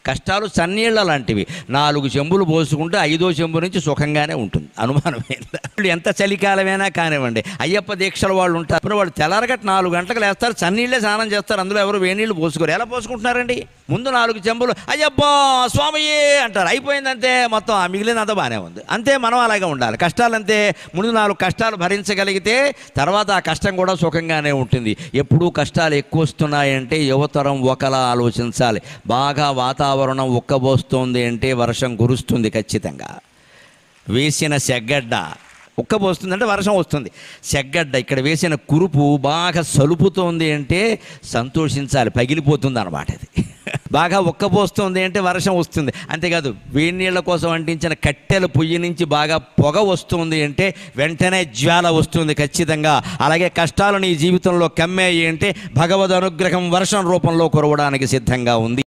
కష్టాలు చన్నీళ్ళ లాంటివి. 4 చెంబులు పోసుకుంటే 5వ చెంబు నుంచి సుఖంగానే ఉంటుంది, అనుమానమైందా? ఎంత చలికాలమైనా కానివ్వండి, అయ్యప్ప దీక్షల వాళ్ళు ఉంటారు, వాళ్ళు తెల్లారగట్ట 4 గంటలకు లేస్తారు, చన్నీళ్ళే స్నానం చేస్తారు, అందులో ఎవరు వేణీళ్ళు పోసుకోరు. ఎలా పోసుకుంటున్నారండి? ముందు 4 చెంబులు అయ్యప్ప స్వామియే అంటారు, అయిపోయిందంతే, మొత్తం ఆ మిగిలినంత బాగానే ఉంది. అంతే, మనం అలాగే ఉండాలి. కష్టాలంతే, ముందు 4 కష్టాలు భరించగలిగితే తర్వాత ఆ కష్టం కూడా సుఖంగానే ఉంటుంది. ఎప్పుడూ కష్టాలు ఎక్కువ వస్తున్నాయంటే యువతరం ఒకలా ఆలోచించాలి. బాగా వాతావరణం ఉక్కబోస్తోంది అంటే వర్షం కురుస్తుంది ఖచ్చితంగా. వేసిన సెగ్గడ్డ ఉక్కబోస్తుందంటే వర్షం వస్తుంది. సెగ్గడ్డ ఇక్కడ వేసిన కురుపు బాగా సలుపుతోంది అంటే సంతోషించాలి, పగిలిపోతుంది అన్నమాట. అది బాగా ఉక్కబోస్తుంది అంటే వర్షం వస్తుంది. అంతేకాదు, వేడి నీళ్ళ కోసం అంటించిన కట్టెల పొయ్యి నుంచి బాగా పొగ వస్తుంది అంటే వెంటనే జ్వాల వస్తుంది ఖచ్చితంగా. అలాగే కష్టాలు నీ జీవితంలో కమ్మాయి అంటే భగవద్ అనుగ్రహం వర్షం రూపంలో కురవడానికి సిద్ధంగా ఉంది.